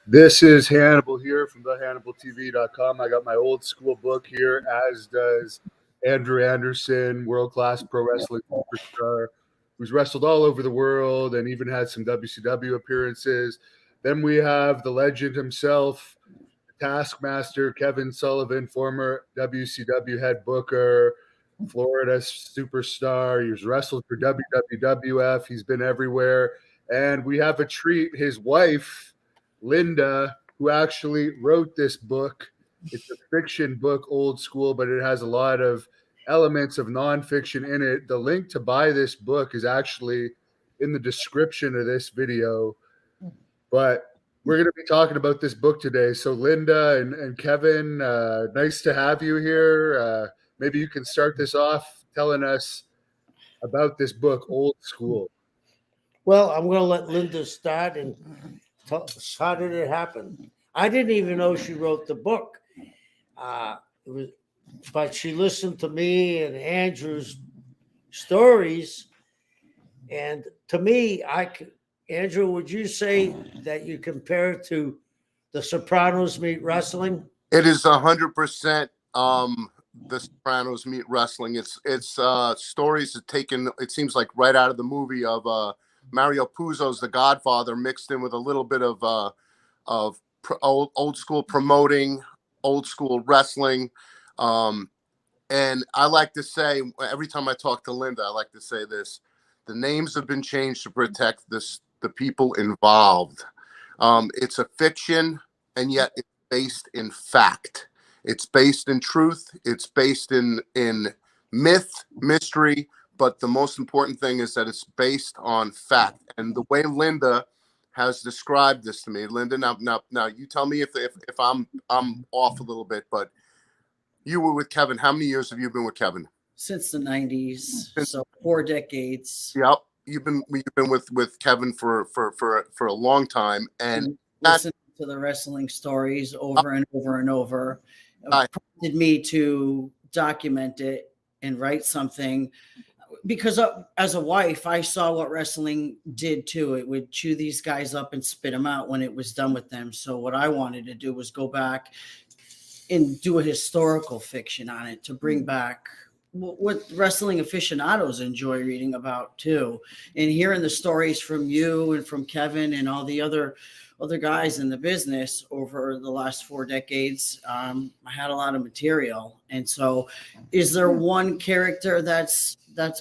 This is Hannibal here from thehannibaltv.com. I got my old school book here, as does Andrew Anderson, world-class pro wrestling superstar, who's wrestled all over the world and even had some WCW appearances. Then we have the legend himself, Taskmaster Kevin Sullivan, former WCW head booker, Florida superstar. He's wrestled for WWF. He's been everywhere. And we have a treat. His wife, Linda, who actually wrote this book. It's a fiction book, old school, but it has a lot of elements of nonfiction in it. The link to buy this book is actually in the description of this video. But we're going to be talking about this book today. So Linda and Kevin, nice to have you here. Maybe you can start this off telling us about this book, Old School. Well, I'm going to let Linda start and tell us, how did it happen? I didn't even know she wrote the book. But she listened to me and Andrew's stories. And to me, Andrew, would you say that you compare it to The Sopranos meet wrestling? It is 100% The Sopranos meet wrestling. It's stories taken, it seems like, right out of the movie of Mario Puzo's The Godfather, mixed in with a little bit of old school promoting, old school wrestling. And I like to say, every time I talk to Linda, I like to say this: the names have been changed to protect the people involved. It's a fiction, and yet it's based in fact. It's based in truth. It's based in myth, mystery. But the most important thing is that it's based on fact. And the way Linda has described this to me, Linda, now you tell me if I'm off a little bit, but you were with Kevin. How many years have you been with Kevin? Since the 90s, so 4 decades. Yep, you've been with Kevin for a long time, and listening to the wrestling stories over and over and over prompted me to document it and write something. Because as a wife, I saw what wrestling did too. It would chew these guys up and spit them out when it was done with them. So what I wanted to do was go back and do a historical fiction on it to bring back what wrestling aficionados enjoy reading about too. And hearing the stories from you and from Kevin and all the other guys in the business over the last 4 decades, I had a lot of material. And so is there one character that's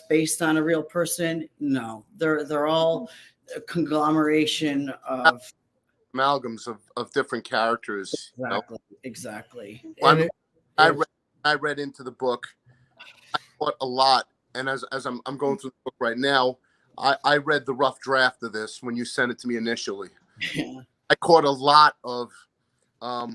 based on a real person? No, they're all a conglomeration of amalgams of different characters. Exactly. Well, I read into the book. I thought a lot, and as I'm going through the book right now, I read the rough draft of this when you sent it to me initially. Yeah. I caught a lot of, let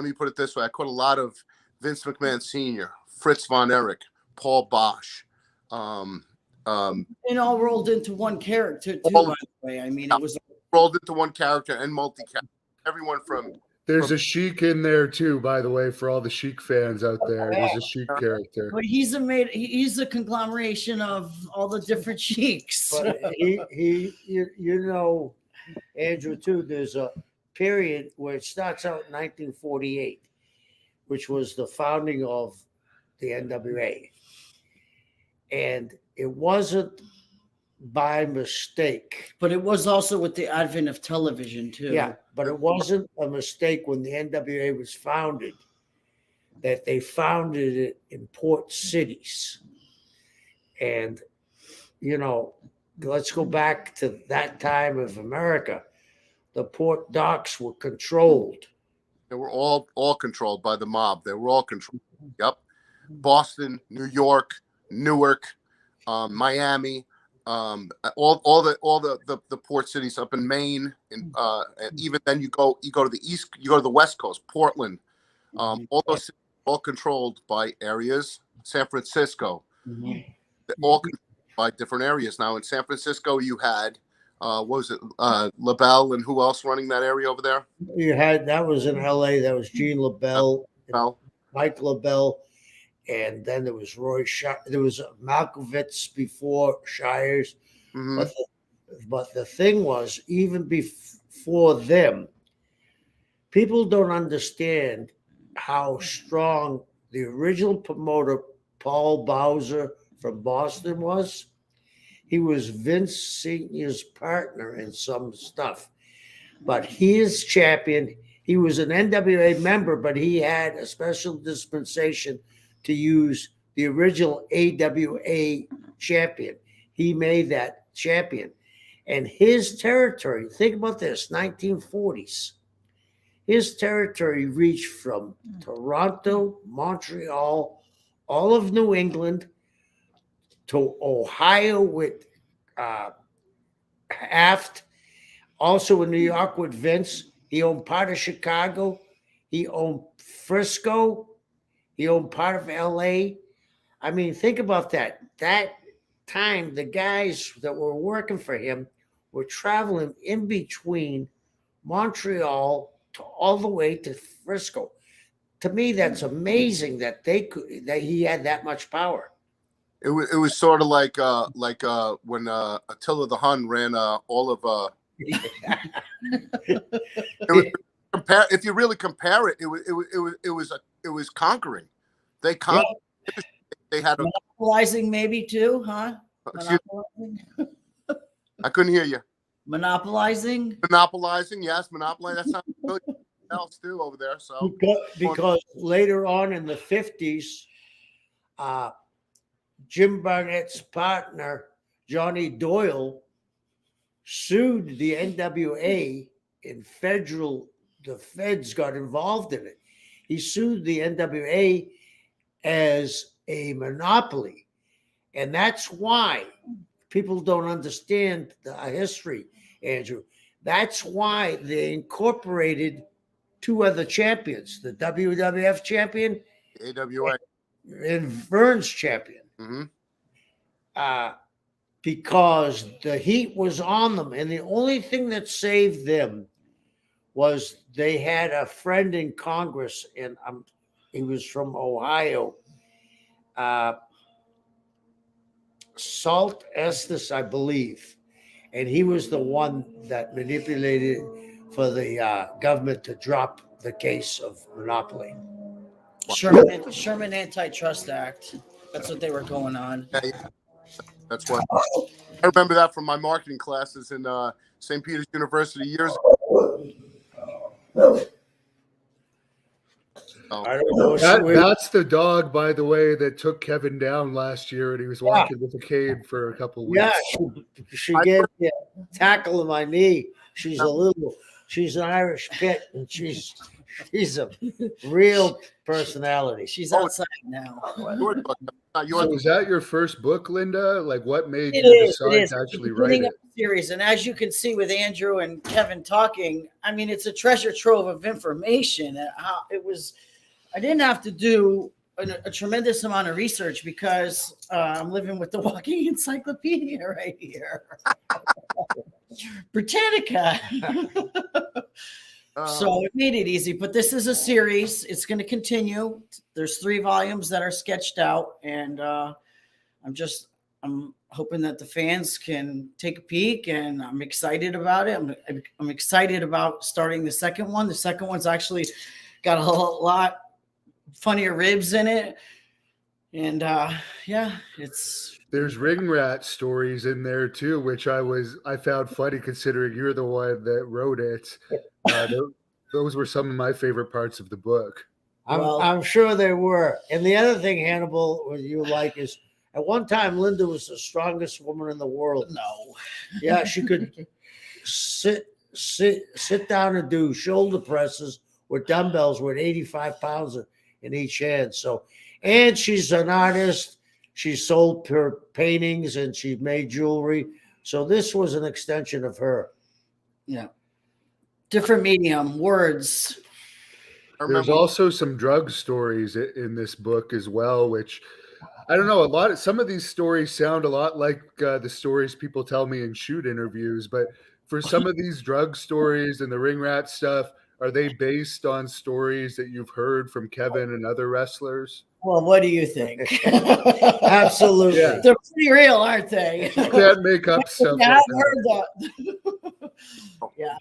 me put it this way, I caught a lot of Vince McMahon Sr., Fritz von Erich, Paul Bosch. And all rolled into one character too, by the way. I mean, it was rolled into one character and multi-character. Everyone from... There's a Sheik in there too, by the way, for all the Sheik fans out there. There's a Sheik character. But he's a conglomeration of all the different Sheiks. But Andrew, too, there's a period where it starts out in 1948, which was the founding of the NWA. And it wasn't by mistake. But it was also with the advent of television, too. Yeah, but it wasn't a mistake when the NWA was founded, that they founded it in port cities. And, let's go back to that time of America. The port docks were controlled. They were all controlled by the mob. They were all controlled. Yep. Boston, New York, Newark, Miami, all the port cities up in Maine, and even then you go to the east, you go to the west coast, Portland. All those cities all controlled by areas. San Francisco, all controlled by different areas. Now in San Francisco, you had LaBelle, and who else running that area over there? You had, that was in LA. That was Gene LaBelle, Mike LaBelle. And then there was Roy Shire. There was Malkovich before Shires. Mm-hmm. But the thing was, even for them. People don't understand how strong the original promoter, Paul Bowser from Boston, was. He was Vince Sr.'s partner in some stuff. But he is champion. He was an NWA member, but he had a special dispensation to use the original AWA champion. He made that champion. And his territory, think about this, 1940s. His territory reached from Toronto, Montreal, all of New England, to Ohio with Aft, also in New York with Vince. He owned part of Chicago. He owned Frisco. He owned part of LA. I mean, think about that. That time, the guys that were working for him were traveling in between Montreal to all the way to Frisco. To me, that's amazing that he had that much power. It was sort of like when Attila the Hun ran all of. If you really compare it, it was conquering. They conquered. Yeah. They had monopolizing maybe too, huh? I couldn't hear you. Monopolizing, yes, monopolizing. That's not really else too over there. So because later on in the 50s, Jim Barnett's partner Johnny Doyle sued the NWA in the feds got involved in it. He sued the NWA as a monopoly. And that's why people don't understand the history, Andrew. That's why they incorporated two other champions, the WWF champion, AWA, and Vern's champion. Because the heat was on them. And the only thing that saved them was they had a friend in Congress, and he was from Ohio. Salt Estes, I believe. And he was the one that manipulated for the government to drop the case of monopoly. Sherman Antitrust Act. That's what they were going on. Yeah. That's what I remember that from my marketing classes in St. Peter's University years ago. I don't know. That's the dog, by the way, that took Kevin down last year, and he was walking with a cane for a couple of weeks. Yeah, she gave me a tackle in my knee. She's an Irish pit, and she's a real personality. She's outside now. So was that your first book, Linda? Like, what made you decide to actually write it? Series, and as you can see with Andrew and Kevin talking, I mean, it's a treasure trove of information. I didn't have to do a tremendous amount of research because I'm living with the walking encyclopedia right here. Britannica. So it made it easy, but this is a series. It's going to continue. There's 3 volumes that are sketched out, and I'm hoping that the fans can take a peek, and I'm excited about it. I'm excited about starting the second one. The second one's actually got a lot funnier ribs in it, and there's ring rat stories in there too, which I found funny considering you're the one that wrote it. Those were some of my favorite parts of the book. I'm sure they were. And the other thing, Hannibal, what you like is at one time Linda was the strongest woman in the world. No. Yeah, she could sit down and do shoulder presses with dumbbells with 85 pounds in each hand. So, and she's an artist. She sold her paintings and she made jewelry. So this was an extension of her. Yeah. Different medium, words. There's also some drug stories in this book as well, which I don't know. Some of these stories sound a lot like the stories people tell me in shoot interviews, but for some of these drug stories and the ring rat stuff, are they based on stories that you've heard from Kevin and other wrestlers? Well, what do you think? Absolutely. Yeah. They're pretty real, aren't they? You can't make up stuff. Yeah, I've heard that. Yeah.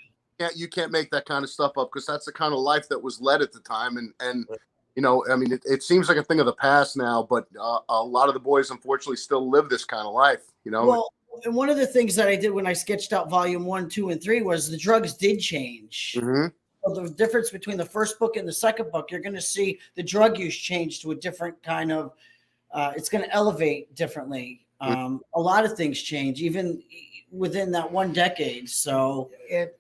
you can't make that kind of stuff up because that's the kind of life that was led at the time. And you know, I mean, it seems like a thing of the past now, but a lot of the boys unfortunately still live this kind of life. You know. Well, and one of the things that I did when I sketched out volume 1, 2, and 3 was the drugs did change. Mm-hmm. So the difference between the first book and the second book, you're going to see the drug use change to a different kind of. It's going to elevate differently. A lot of things change, even within that one decade. So,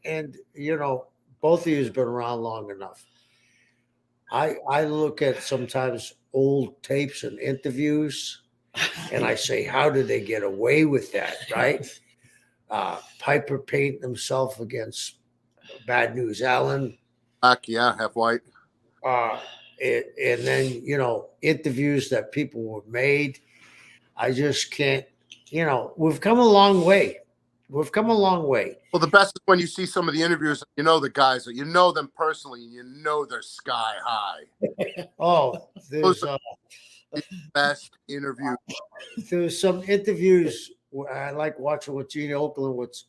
and you know, both of you has been around long enough. I look at sometimes old tapes and interviews, and I say, how did they get away with that, right? Piper painting himself against Bad News Allen. Black, yeah, half white. And then, you know, interviews that people were made. I just can't, you know, we've come a long way. We've come a long way. Well, the best is when you see some of the interviews, you know, the guys, you know them personally, and you know they're sky high. Oh, there's the best interview. There's some interviews where I like watching with Gene Oakland, which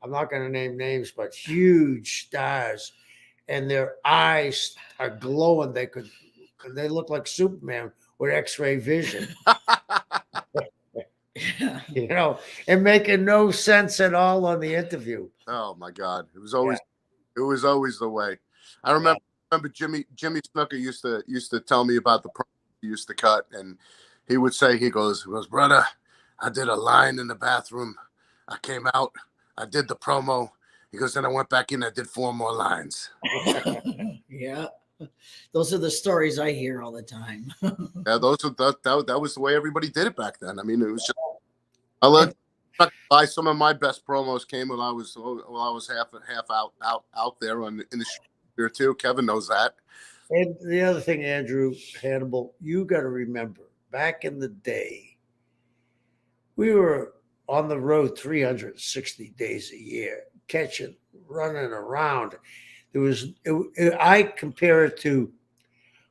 I'm not going to name names, but huge stars, and their eyes are glowing. They look like Superman with X-ray vision. You know, and making no sense at all on the interview. Oh my God, it was always the way. I remember Jimmy Snuka used to tell me about the promo he used to cut, and he would say, he goes, brother, I did a line in the bathroom. I came out, I did the promo. He goes, then I went back in, I did 4 more lines. Yeah. Those are the stories I hear all the time. Yeah, that was the way everybody did it back then. I mean, it was just I let some of my best promos came when I was half out there in the year too. Kevin knows that. And the other thing, Andrew, Hannibal, you got to remember, back in the day, we were on the road 360 days a year, catching, running around. I compare it to,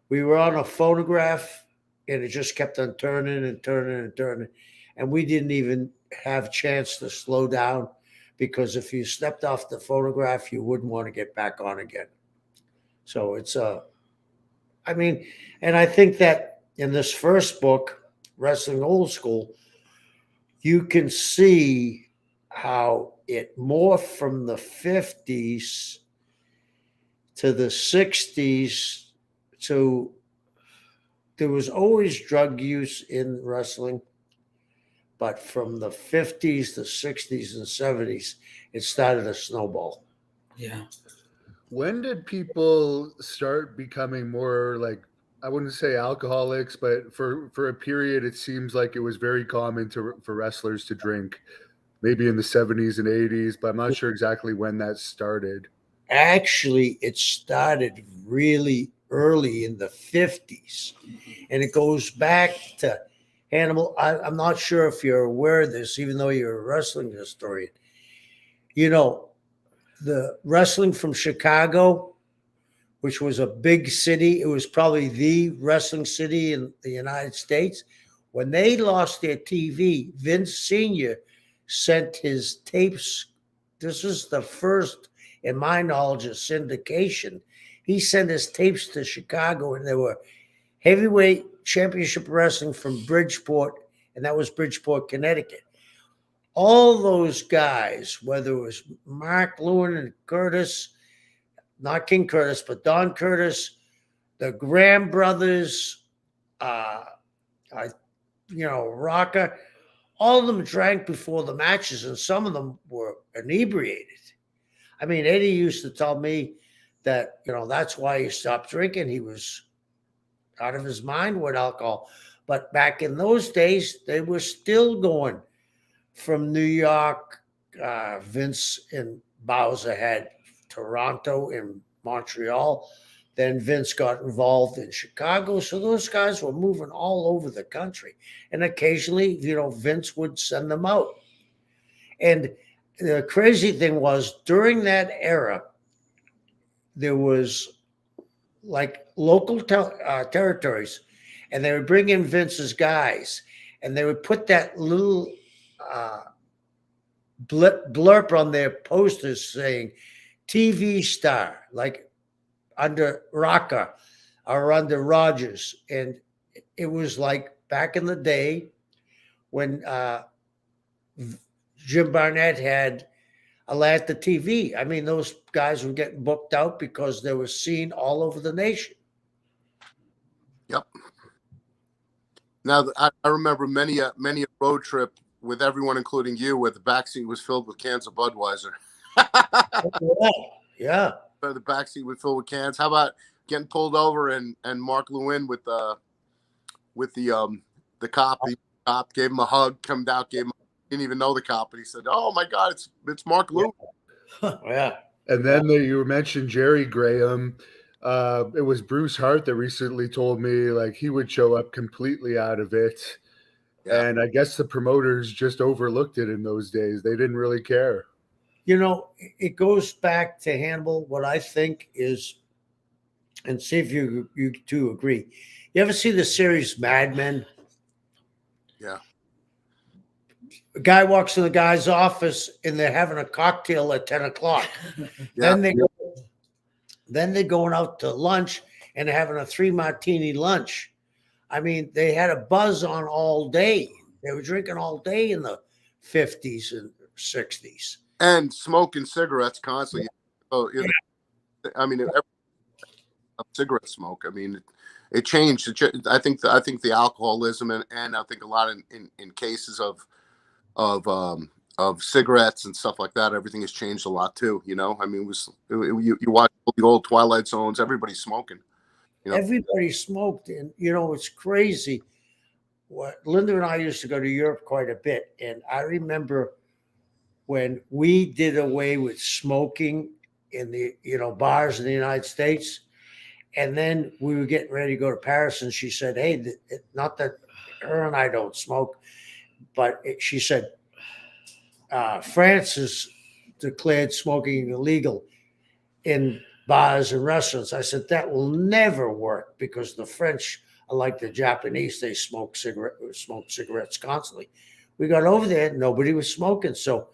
we were on a phonograph and it just kept on turning and turning and turning. And we didn't even have chance to slow down, because if you stepped off the phonograph, you wouldn't want to get back on again. So it's I mean, and I think that in this first book, Wrestling Old School, you can see how it morphed from the 50s to the 60s to, there was always drug use in wrestling, but from the 50s, the 60s, and 70s, it started a snowball. Yeah. When did people start becoming more like, I wouldn't say alcoholics, but for a period, it seems like it was very common for wrestlers to drink, maybe in the 70s and 80s, but I'm not sure exactly when that started. Actually, it started really early in the 50s, and it goes back to Hannibal. I'm not sure if you're aware of this, even though you're a wrestling historian. You know, the wrestling from Chicago, which was a big city, it was probably the wrestling city in the United States. When they lost their TV, Vince Sr. sent his tapes. This is the first, in my knowledge, of syndication. He sent his tapes to Chicago, and there were heavyweight championship wrestling from Bridgeport, and that was Bridgeport, Connecticut. All those guys, whether it was Mark Lewin and Curtis, not King Curtis, but Don Curtis, the Graham brothers, Rocker, all of them drank before the matches, and some of them were inebriated. I mean, Eddie used to tell me that, you know, that's why he stopped drinking. He was out of his mind with alcohol. But back in those days, they were still going from New York. Vince and Bowser had Toronto and Montreal. Then Vince got involved in Chicago. So those guys were moving all over the country. And occasionally, you know, Vince would send them out. And the crazy thing was, during that era, there was like local territories, and they would bring in Vince's guys, and they would put that little blurb on their posters saying, TV star, like under Rocca or under Rogers. And it was like back in the day when Jim Barnett had Atlanta TV. I mean, those guys were getting booked out because they were seen all over the nation. Yep. Now, I remember many a road trip with everyone, including you, where the backseat was filled with cans of Budweiser. Yeah. The backseat was filled with cans. How about getting pulled over and Mark Lewin with the cop? The cop gave him a hug, come down, didn't even know the cop, and he said, "Oh my God, it's Mark Lewin." Yeah. And then you mentioned Jerry Graham. It was Bruce Hart that recently told me like he would show up completely out of it. Yeah. And I guess the promoters just overlooked it in those days. They didn't really care. You know, it goes back to Hannibal. What I think is, and see if you two agree. You ever see the series Mad Men? Yeah. A guy walks in the guy's office and they're having a cocktail at 10 o'clock. Yeah. Then they're going out to lunch and they're having a 3 martini lunch. I mean, they had a buzz on all day. They were drinking all day in the 50s and 60s. And smoking cigarettes constantly. So, I mean, cigarette smoke. I mean, it changed. I think the alcoholism and I think a lot in cases of cigarettes and stuff like that, everything has changed a lot too. You know, I mean, you watch the old Twilight Zones, everybody's smoking. You know? Everybody smoked, and you know it's crazy. What Linda and I used to go to Europe quite a bit, and I remember when we did away with smoking in the bars in the United States, and then we were getting ready to go to Paris, and she said, "Hey, not that her and I don't smoke, but she said France has declared smoking illegal in bars and restaurants." I said, that will never work because the French are like the Japanese. They smoke cigarettes constantly. We got over there, nobody was smoking. So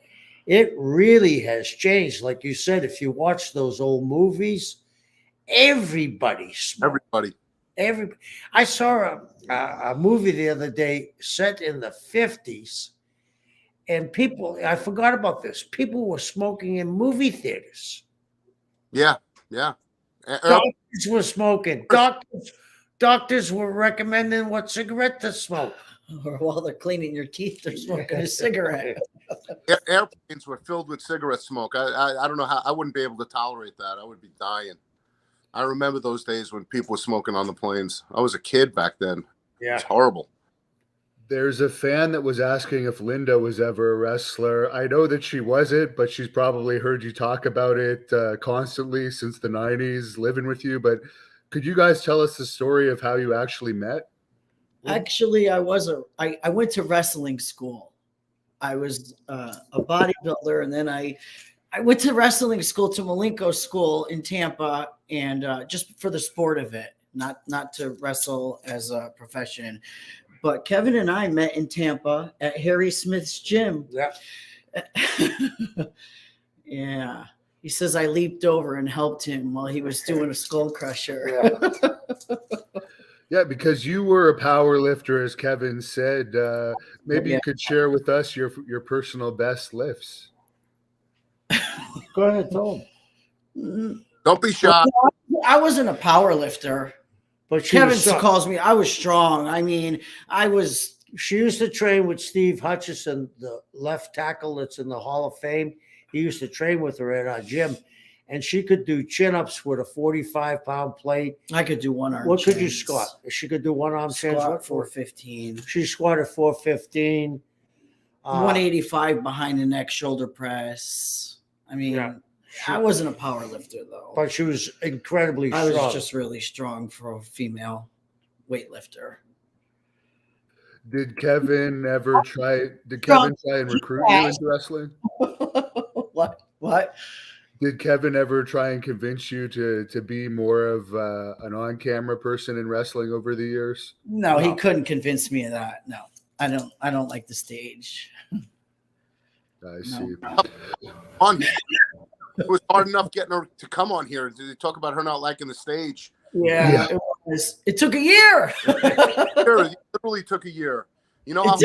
it really has changed. Like you said, if you watch those old movies, everybody smoked. Everybody. I saw a movie the other day set in the 50s, and I forgot about this, people were smoking in movie theaters. Yeah. Yeah. Doctors were smoking. Doctors were recommending what cigarette to smoke. Or while they're cleaning your teeth, they're smoking a cigarette. Airplanes were filled with cigarette smoke. I don't know how. I wouldn't be able to tolerate that. I would be dying. I remember those days when people were smoking on the planes. I was a kid back then. Yeah. It's horrible. There's a fan that was asking if Linda was ever a wrestler. I know that she wasn't, but she's probably heard you talk about it constantly since the 90s, living with you. But could you guys tell us the story of how you actually met? Actually, I went to wrestling school. I was a bodybuilder, and then I went to wrestling school, to Malenko School in Tampa, and just for the sport of it, not to wrestle as a profession. But Kevin and I met in Tampa at Harry Smith's gym. Yeah. Yeah. He says I leaped over and helped him while he was doing a skull crusher. Yeah. Yeah, because you were a power lifter, as Kevin said. Maybe you could share with us your personal best lifts. Go ahead, tell him. Don't be shy. I wasn't a power lifter. But Kevin calls me. I was strong. I mean, She used to train with Steve Hutchison, the left tackle that's in the Hall of Fame. He used to train with her at our gym, and she could do chin-ups with a 45-pound plate. I could do one arm. What could you squat? She could do one arm chins. Squat 415. She squatted 415. 185 behind the neck shoulder press. I mean, I wasn't a power lifter though. But she was incredibly strong. I was just really strong for a female weightlifter. Did Kevin try and recruit you into wrestling? What? Did Kevin ever try and convince you to be more of an on-camera person in wrestling over the years? No, he couldn't convince me of that. No, I don't like the stage. I see. It was hard enough getting her to come on here. They talk about her not liking the stage. Yeah. It was. It took a year. It literally took a year. You know how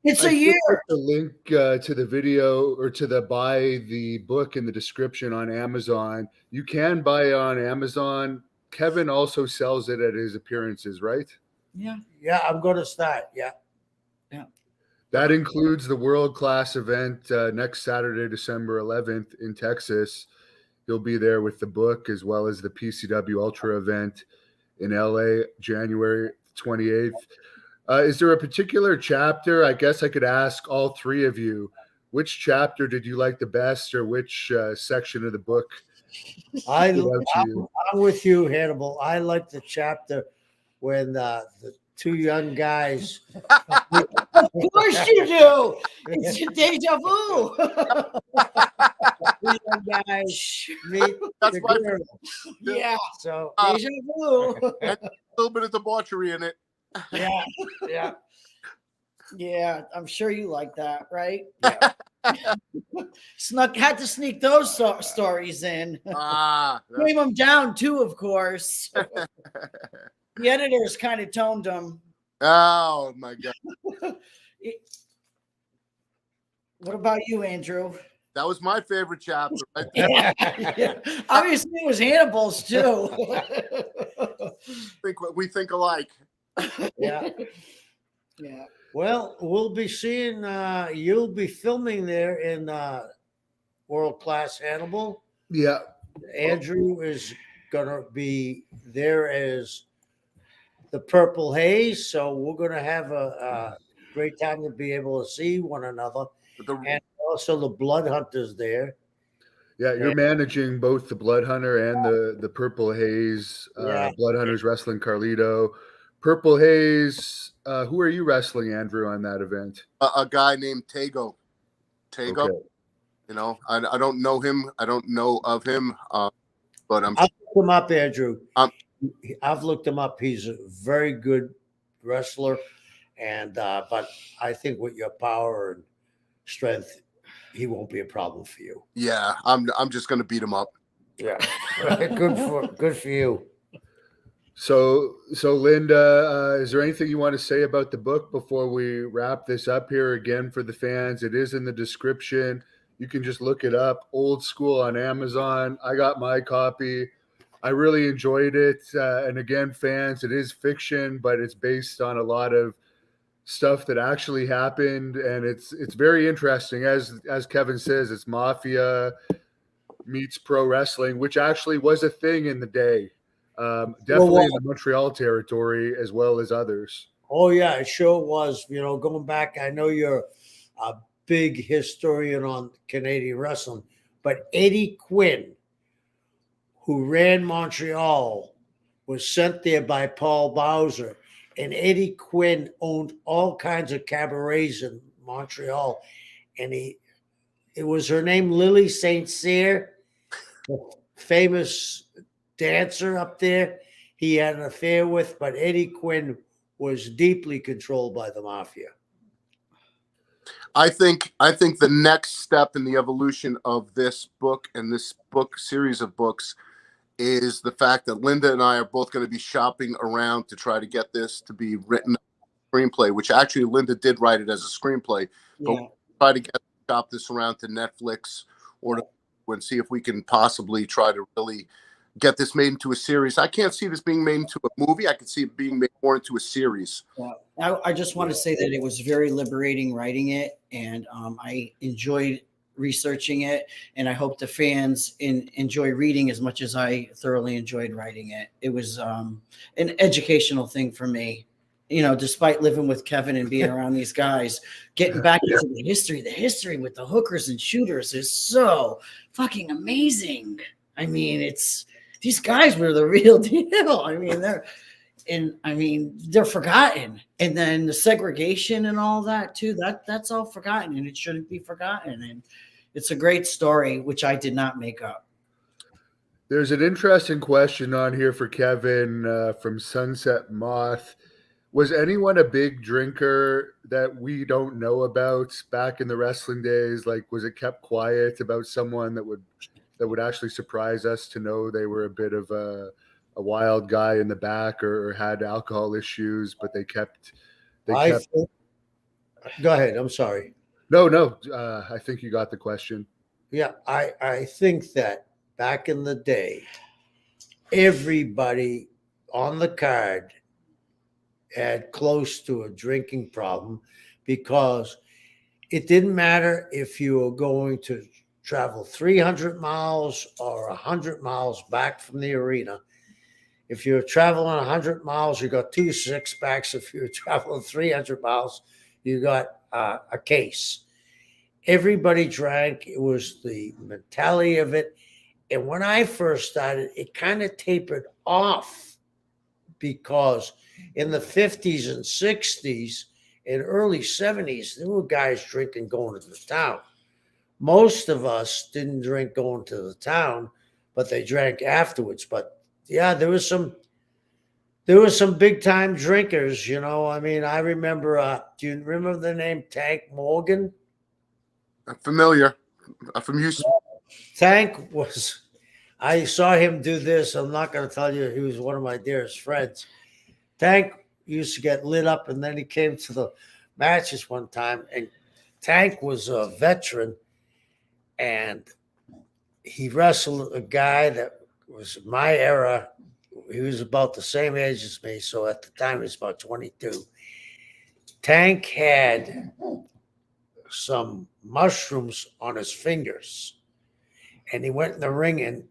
It's I a year. put the link to the video or to the buy the book in the description on Amazon. You can buy it on Amazon. Kevin also sells it at his appearances, right? Yeah. Yeah, I'm going to start. Yeah. That includes the world class event next Saturday, December 11th in Texas. He'll be there with the book as well as the PCW Ultra event in LA, January 28th. Is there a particular chapter? I guess I could ask all three of you, which chapter did you like the best, or which section of the book I'm stood out to you? with you, Hannibal. I like the chapter when the two young guys. Of course you do. It's a deja vu. Two young guys meet That's the my girl. Yeah. So Deja vu. a little bit of debauchery in it. yeah. Yeah, I'm sure you like that, right? Yeah. Had to sneak those stories in. Name them down too, of course. The editors kind of toned them. Oh my God. What about you, Andrew? That was my favorite chapter. Right? Yeah. Obviously, it was Hannibal's too. We think alike. Yeah. Yeah. Well, we'll be seeing you'll be filming there in World Class Hannibal. Yeah. Andrew is gonna be there as the Purple Haze, so we're gonna have a great time to be able to see one another. And also the Blood Hunters there. Yeah, you're managing both the Blood Hunter and the Purple Haze. Blood Hunter's wrestling Carlito. Purple Haze, who are you wrestling, Andrew, on that event? A guy named Tego. Okay. You know, I don't know him. I don't know of him, but I've looked him up, Andrew. I've looked him up. He's a very good wrestler, and but I think with your power and strength, he won't be a problem for you. Yeah, I'm just gonna beat him up. Yeah, good for you. So Linda, is there anything you want to say about the book before we wrap this up here? Again, for the fans, it is in the description. You can just look it up, Old School on Amazon. I got my copy. I really enjoyed it. And again, fans, it is fiction, but it's based on a lot of stuff that actually happened. And it's very interesting. As Kevin says, it's mafia meets pro wrestling, which actually was a thing in the day. Definitely in the Montreal territory as well as others. Oh yeah, it sure was. You know, going back, I know you're a big historian on Canadian wrestling, but Eddie Quinn, who ran Montreal, was sent there by Paul Bowser, and Eddie Quinn owned all kinds of cabarets in Montreal, and it was her name Lily St. Cyr, the famous dancer up there he had an affair with, but Eddie Quinn was deeply controlled by the mafia. I think the next step in the evolution of this book and this book series of books is the fact that Linda and I are both going to be shopping around to try to get this to be written screenplay, which actually Linda did write it as a screenplay, but we'll try to shop this around to Netflix or and see if we can possibly try to really get this made into a series. I can't see this being made into a movie. I can see it being made more into a series. Yeah. I just want to say that it was very liberating writing it, and I enjoyed researching it, and I hope the fans enjoy reading as much as I thoroughly enjoyed writing it. It was an educational thing for me. You know, despite living with Kevin and being around these guys, getting back into the history with the hookers and shooters is so fucking amazing. I mean, these guys were the real deal. I mean, they're forgotten. And then the segregation and all that too, that's all forgotten, and it shouldn't be forgotten. And it's a great story, which I did not make up. There's an interesting question on here for Kevin from Sunset Moth. Was anyone a big drinker that we don't know about back in the wrestling days? Like, was it kept quiet about someone that would that would actually surprise us to know they were a bit of a wild guy in the back or had alcohol issues, but they kept. Go ahead. I'm sorry. No. I think you got the question. Yeah, I think that back in the day, everybody on the card had close to a drinking problem, because it didn't matter if you were going to travel 300 miles or 100 miles back from the arena. If you're traveling 100 miles, you got 2 6-packs. If you're traveling 300 miles, you got a case. Everybody drank. It was the mentality of it. And when I first started, it kind of tapered off, because in the 50s and 60s and early 70s, there were guys drinking going to the town. Most of us didn't drink going to the town, but they drank afterwards. But yeah, there was some big time drinkers, you know. I mean, I remember, do you remember the name Tank Morgan? I'm familiar. I'm from Houston. Tank was, I saw him do this. I'm not going to tell you, he was one of my dearest friends. Tank used to get lit up, and then he came to the matches one time, and Tank was a veteran, and he wrestled a guy that was my era. He was about the same age as me, so at the time he was about 22. Tank had some mushrooms on his fingers, and he went in the ring, and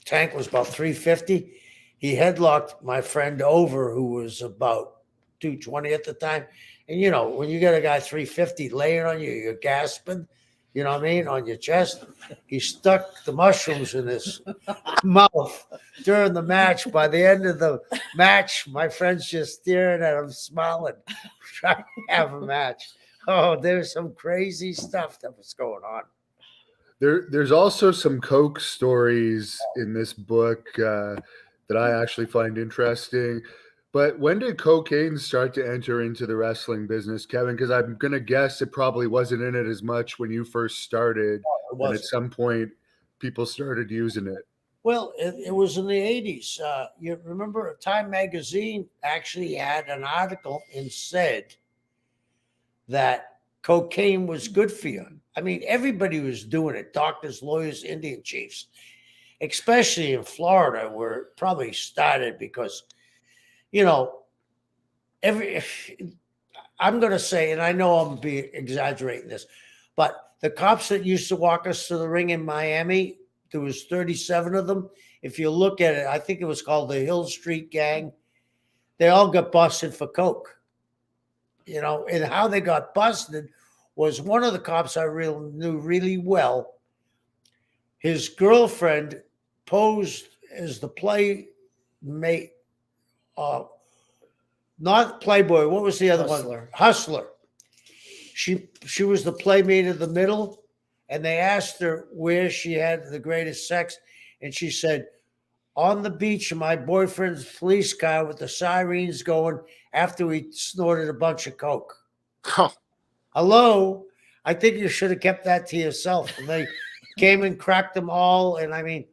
Tank was about 350. He headlocked my friend over, who was about 220 at the time. And, you know, when you get a guy 350 laying on you, you're gasping, you know what I mean, on your chest. He stuck the mushrooms in his mouth during the match. By the end of the match, my friend's just staring at him, smiling, trying to have a match. Oh, there's some crazy stuff that was going on. There's also some Coke stories in this book that I actually find interesting. But when did cocaine start to enter into the wrestling business, Kevin? Because I'm going to guess it probably wasn't in it as much when you first started. And at some point, people started using it. Well, it was in the 80s. You remember Time Magazine actually had an article and said that cocaine was good for you. I mean, everybody was doing it. Doctors, lawyers, Indian chiefs, especially in Florida, where it probably started because, you know, I'm going to say, and I know I'm exaggerating this, but the cops that used to walk us to the ring in Miami, there was 37 of them. If you look at it, I think it was called the Hill Street Gang. They all got busted for coke. You know, and how they got busted was one of the cops I knew really well. His girlfriend posed as the playmate, not Playboy. What was the other one? Hustler. She was the playmate of the middle, and they asked her where she had the greatest sex, and she said, on the beach in my boyfriend's police car with the sirens going after we snorted a bunch of coke. Huh. Hello? I think you should have kept that to yourself. And they came and cracked them all. And I mean,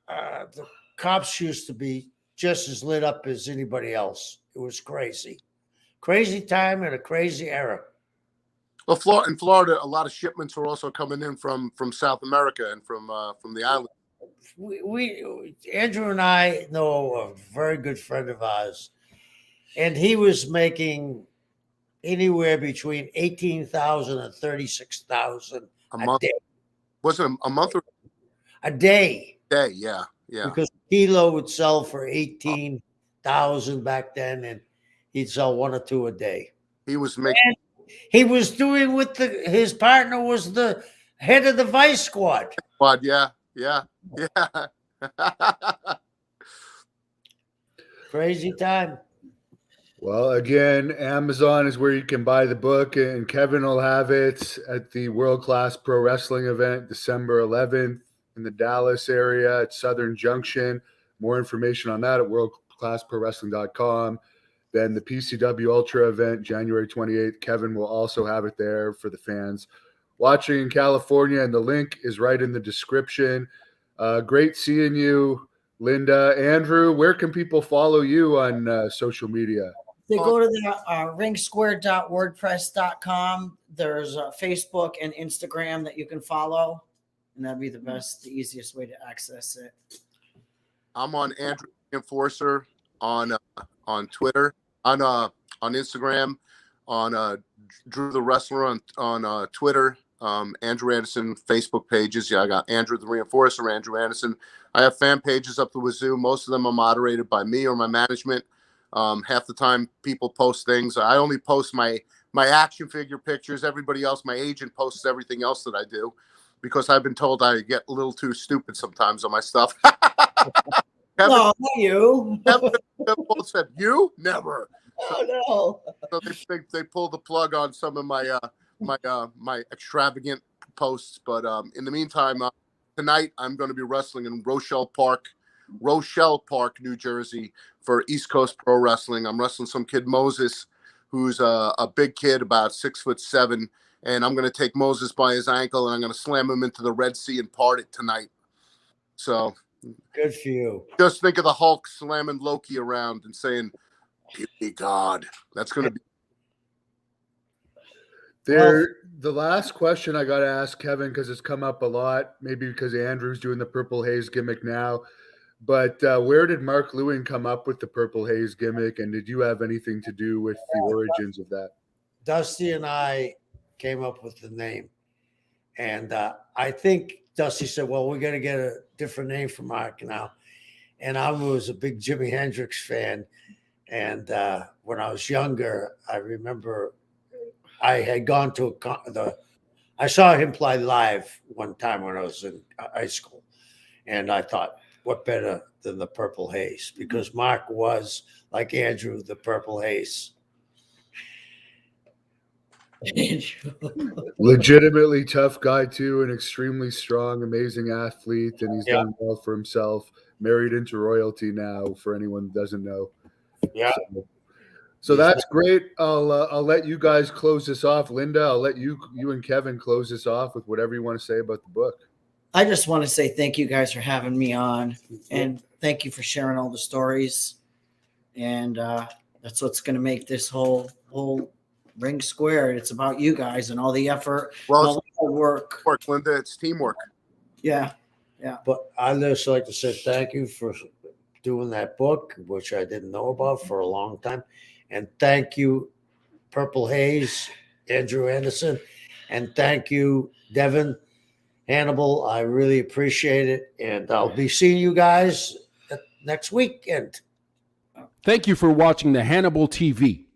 the cops used to be just as lit up as anybody else. It was crazy. Crazy time and a crazy era. Well, in Florida, a lot of shipments were also coming in from South America and from the island. We Andrew and I know a very good friend of ours, and he was making anywhere between 18,000 and 36,000 a month. day. Was it a month or a day? Day, yeah. Because a kilo would sell for 18,000 back then, and he'd sell 1 or 2 a day. He was making. And he was doing with his partner was the head of the Vice Squad. Yeah. Crazy time. Well, again, Amazon is where you can buy the book, and Kevin will have it at the World Class Pro Wrestling event December 11th in the Dallas area at Southern Junction. More information on that at worldclassprowrestling.com. Then the PCW Ultra event January 28th. Kevin will also have it there for the fans watching in California, and the link is right in the description. Great seeing you, Linda. Andrew, where can people follow you on social media? They go to the ringsquare.wordpress.com. There's Facebook and Instagram that you can follow, and that'd be the easiest way to access it. I'm on Andrew Enforcer on Twitter, on Instagram, on Drew the Wrestler on Twitter, Andrew Anderson Facebook pages. Yeah, I got Andrew the Reinforcer, Andrew Anderson. I have fan pages up the wazoo. Most of them are moderated by me or my management. Half the time people post things. I only post my action figure pictures. Everybody else, my agent posts everything else that I do, because I've been told I get a little too stupid sometimes on my stuff. No, not you. Kevin said, you never. Oh, no. So they pull the plug on some of my my extravagant posts. But in the meantime, tonight I'm going to be wrestling in Rochelle Park, New Jersey, for East Coast Pro Wrestling. I'm wrestling some kid Moses, who's a big kid, about 6'7", and I'm going to take Moses by his ankle and I'm going to slam him into the Red Sea and part it tonight. So good for you. Just think of the Hulk slamming Loki around and saying, "Be God." That's going to be. The last question I got to ask Kevin, because it's come up a lot, maybe because Andrew's doing the Purple Haze gimmick now, but where did Mark Lewin come up with the Purple Haze gimmick, and did you have anything to do with the origins of that? Dusty and I came up with the name, and I think Dusty said, well, we're going to get a different name for Mark now. And I was a big Jimi Hendrix fan. And when I was younger, I remember I had gone to I saw him play live one time when I was in high school. And I thought, what better than the Purple Haze? Because Mark was, like Andrew, the Purple Haze. Legitimately tough guy too, an extremely strong, amazing athlete, and he's done well for himself. Married into royalty now, for anyone who doesn't know. Yeah. So that's great. I'll let you guys close this off. Linda, I'll let you and Kevin close this off with whatever you want to say about the book. I just want to say thank you guys for having me on, and thank you for sharing all the stories. And that's what's going to make this whole Ring Square. It's about you guys and all the effort, all the hard work. Linda, it's teamwork. Yeah. But I'd just like to say thank you for doing that book, which I didn't know about for a long time. And thank you, Purple Haze, Andrew Anderson. And thank you, Devin, Hannibal. I really appreciate it. And I'll be seeing you guys next weekend. Thank you for watching the Hannibal TV.